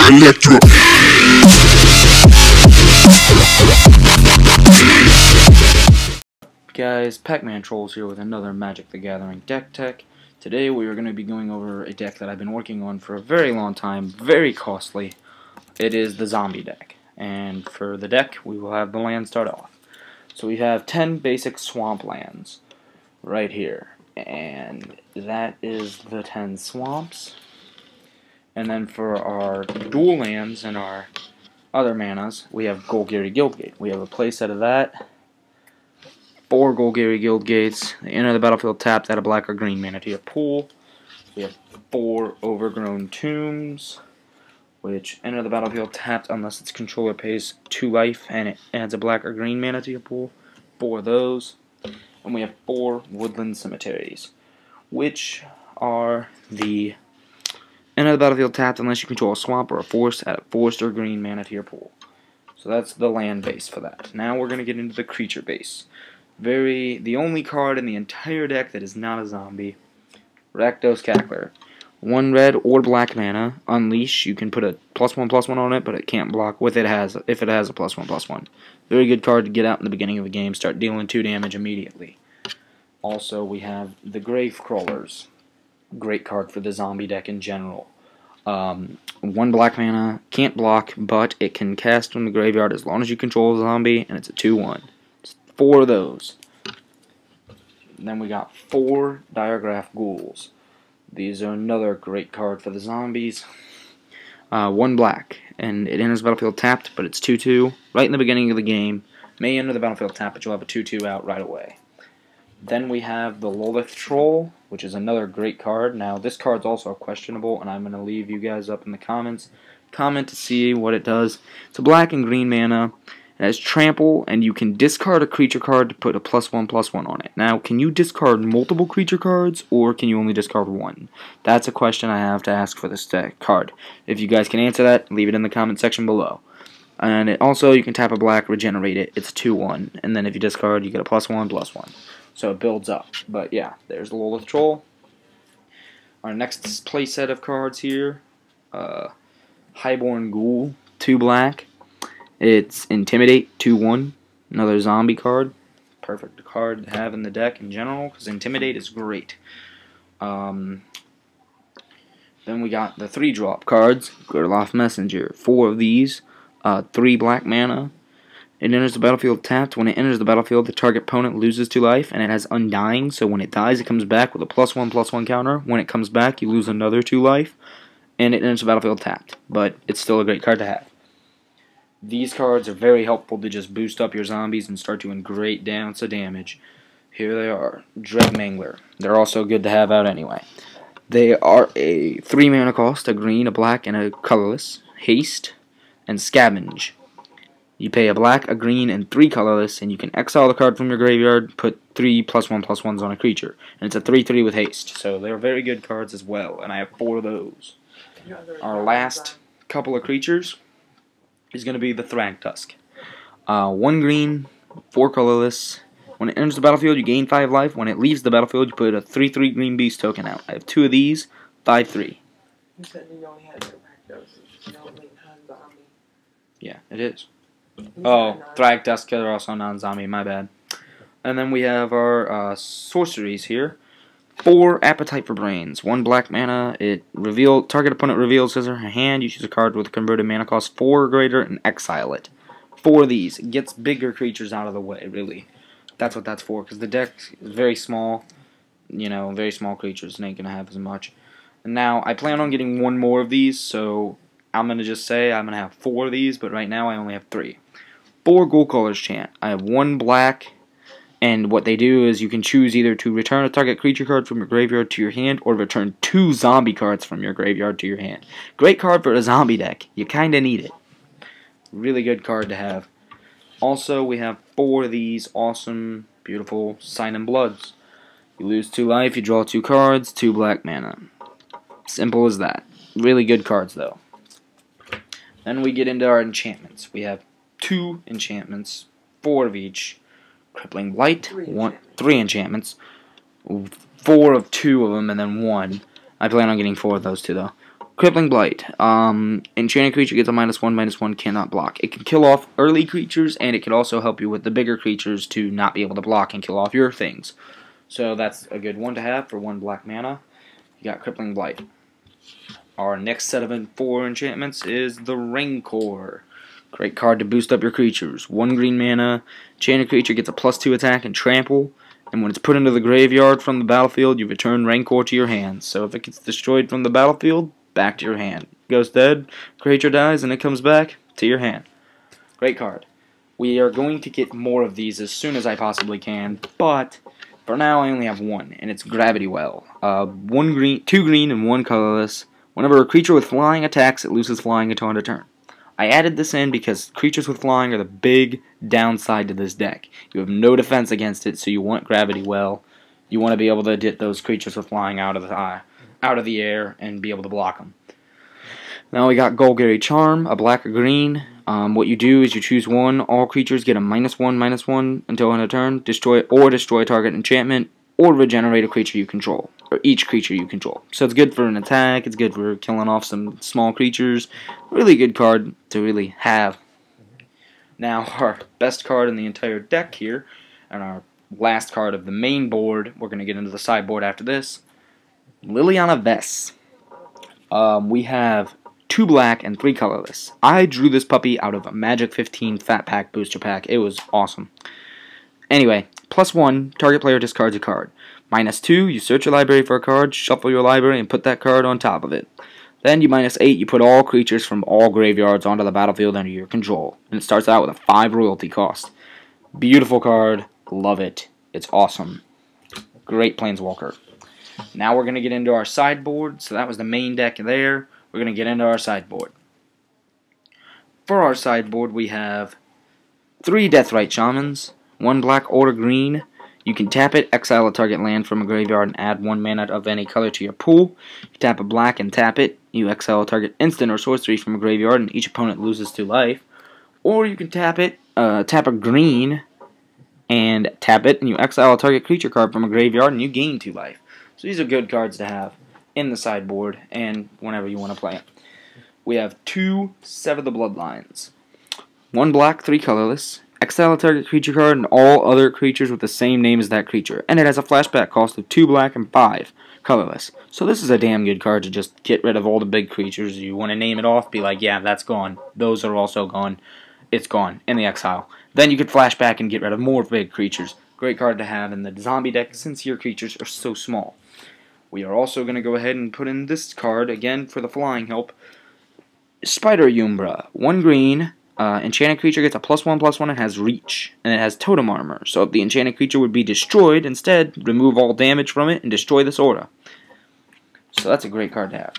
Electro. Guys, Pac-Man Trolls here with another Magic the Gathering deck tech. Today we are going to be going over a deck that I've been working on for a very long time, very costly. It is the zombie deck. And for the deck, we will have the land start off. So we have 10 basic swamp lands right here. And that is the 10 swamps. And then for our dual lands and our other manas, we have Golgari Guildgate. We have a playset of that. 4 Golgari Guildgates. They enter the battlefield tapped, add a black or green mana to your pool. We have 4 Overgrown Tombs, which enter the battlefield tapped unless its controller pays 2 life and it adds a black or green mana to your pool. 4 of those. And we have 4 Woodland Cemeteries, which are the enter the battlefield tapped unless you control a swamp or a forest, add a forest or green mana to your pool. So that's the land base for that. Now we're going to get into the creature base. The only card in the entire deck that is not a zombie, Rakdos Cackler. 1 red or black mana, unleash. You can put a +1/+1 on it, but it can't block if it has a +1/+1. Very good card to get out in the beginning of a game, start dealing 2 damage immediately. Also, we have the Grave Crawlers. Great card for the zombie deck in general. 1 black mana, can't block, but it can cast from the graveyard as long as you control a zombie, and it's a 2/1. 4 of those. Then we got 4 Diregraph Ghouls. These are another great card for the zombies. 1 black, and it enters the battlefield tapped, but it's 2/2 right in the beginning of the game. May enter the battlefield tapped, but you'll have a 2/2 out right away. Then we have the Lolith Troll, which is another great card. Now, this card's also questionable, and I'm going to leave you guys up in the comments. Comment to see what it does. It's a black and green mana. It has trample, and you can discard a creature card to put a +1/+1 on it. Now, can you discard multiple creature cards, or can you only discard 1? That's a question I have to ask for this deck card. If you guys can answer that, leave it in the comment section below. And it also, you can tap a black, regenerate it. It's 2/1, and then if you discard, you get a +1/+1. So it builds up. But yeah, there's the Lolith Troll. Our next playset of cards here, Highborn Ghoul, 2 black. It's Intimidate, 2/1, another zombie card. Perfect card to have in the deck in general, because Intimidate is great. Then we got the 3-drop cards, Gerloff Messenger. 4 of these, 3 black mana. It enters the battlefield tapped. When it enters the battlefield, the target opponent loses 2 life, and it has Undying, so when it dies, it comes back with a +1/+1 counter. When it comes back, you lose another 2 life, and it enters the battlefield tapped. But it's still a great card to have. These cards are very helpful to just boost up your zombies and start doing great amounts of damage. Here they are, Dread Mangler. They're also good to have out anyway. They are a 3 mana cost, a green, a black, and a colorless, haste, and scavenge. You pay a black, a green, and 3 colorless, and you can exile the card from your graveyard, put 3 +1/+1s on a creature. And it's a 3/3 with haste, so they're very good cards as well, and I have 4 of those. Our last couple of creatures is going to be the Thragtusk. 1 green, 4 colorless. When it enters the battlefield, you gain 5 life. When it leaves the battlefield, you put a 3/3 green beast token out. I have 2 of these, 5/3. You said you only had Thragtusk. You don't have zombie. Yeah, it is. Oh, Thragtusk are also non-zombie, my bad. And then we have our sorceries here. 4 Appetite for Brains. 1 black mana. Target opponent reveals his or her hand. You choose a card with a converted mana cost 4 or greater and exile it. 4 of these. It gets bigger creatures out of the way, really. That's what that's for, because the deck is very small. You know, very small creatures. It ain't going to have as much. And now, I plan on getting 1 more of these, so I'm going to just say I'm going to have 4 of these, but right now I only have 3. 4 Goldcaller's Chant. I have 1 black. And what they do is you can choose either to return a target creature card from your graveyard to your hand or return 2 zombie cards from your graveyard to your hand. Great card for a zombie deck. You kinda need it. Really good card to have. Also, we have 4 of these awesome, beautiful Sign and Bloods. You lose 2 life, you draw 2 cards, 2 black mana. Simple as that. Really good cards, though. Then we get into our enchantments. We have 2 enchantments, 4 of each. Crippling Blight, 3 enchantments, 4 of 2 of them, and then 1. I plan on getting 4 of those too, though. Crippling Blight. Enchanted creature gets a -1/-1, cannot block. It can kill off early creatures, and it can also help you with the bigger creatures to not be able to block and kill off your things. So that's a good one to have for 1 black mana. You got Crippling Blight. Our next set of 4 enchantments is the Rancor. Great card to boost up your creatures. 1 green mana. Enchanted creature gets a +2 attack and trample. And when it's put into the graveyard from the battlefield, you return Rancor to your hand. So if it gets destroyed from the battlefield, back to your hand. Goes dead, creature dies, and it comes back to your hand. Great card. We are going to get more of these as soon as I possibly can, but for now I only have 1, and it's Gravity Well. 2 green and 1 colorless. Whenever a creature with flying attacks, it loses flying until end of turn. I added this in because creatures with flying are the big downside to this deck. You have no defense against it, so you want Gravity Well. You want to be able to get those creatures with flying out of the air and be able to block them. Now we got Golgari Charm, a black or green. What you do is you choose 1. All creatures get a -1/-1 until end of turn. Destroy target enchantment, or regenerate a creature you control, or each creature you control. So it's good for an attack. It's good for killing off some small creatures. Really good card to really have. Now our best card in the entire deck here, and our last card of the main board. We're going to get into the sideboard after this. Liliana Vess. We have 2 black and 3 colorless. I drew this puppy out of a Magic 15 Fat Pack Booster Pack. It was awesome. Anyway, +1, target player discards a card. -2, you search your library for a card, shuffle your library, and put that card on top of it. Then you -8, you put all creatures from all graveyards onto the battlefield under your control. And it starts out with a 5 royalty cost. Beautiful card. Love it. It's awesome. Great Planeswalker. Now we're going to get into our sideboard. So that was the main deck there. We're going to get into our sideboard. For our sideboard, we have 3 Deathrite Shamans, 1 black or green. You can tap it, exile a target land from a graveyard, and add 1 mana of any color to your pool. You tap a black and tap it. You exile a target instant or sorcery from a graveyard, and each opponent loses 2 life. Or you can tap it, tap a green, and tap it, and you exile a target creature card from a graveyard, and you gain 2 life. So these are good cards to have in the sideboard and whenever you want to play it. We have 2 Sever the Bloodlines. 1 black, 3 colorless. Exile a target creature card and all other creatures with the same name as that creature. And it has a flashback cost of 2 black and 5 colorless. So this is a damn good card to just get rid of all the big creatures. You want to name it off, be like, yeah, that's gone. Those are also gone. It's gone in the exile. Then you could flashback and get rid of more big creatures. Great card to have in the zombie deck since your creatures are so small. We are also going to go ahead and put in this card, again, for the flying help. Spider Umbra. 1 green. Enchanted creature gets a +1/+1 and has reach. And it has totem armor. So if the enchanted creature would be destroyed, instead, remove all damage from it and destroy this aura. So that's a great card to have.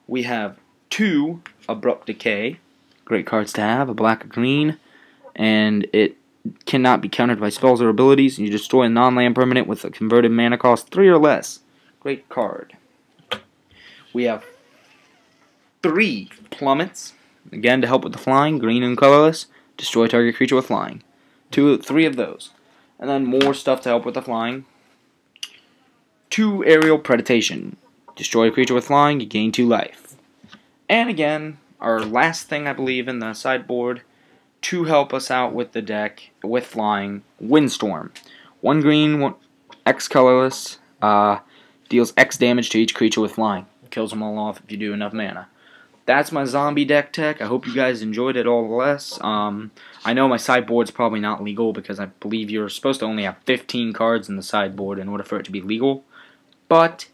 We have 2 Abrupt Decay. Great cards to have. A black, a green. And it cannot be countered by spells or abilities. You destroy a non-land permanent with a converted mana cost 3 or less. Great card. We have 3 Plummets. Again, to help with the flying, green and colorless. Destroy target creature with flying. 3 of those. And then more stuff to help with the flying. 2 Aerial Predation. Destroy a creature with flying, you gain 2 life. And again, our last thing I believe in the sideboard, to help us out with the deck, with flying, Windstorm. 1 green, 1 X colorless, deals X damage to each creature with flying. Kills them all off if you do enough mana. That's my zombie deck tech. I hope you guys enjoyed it all the less. I know my sideboard's probably not legal because I believe you're supposed to only have 15 cards in the sideboard in order for it to be legal. But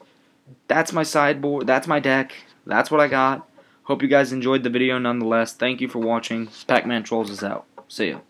that's my sideboard. That's my deck. That's what I got. Hope you guys enjoyed the video nonetheless. Thank you for watching. Pac-Man Trolls is out. See ya.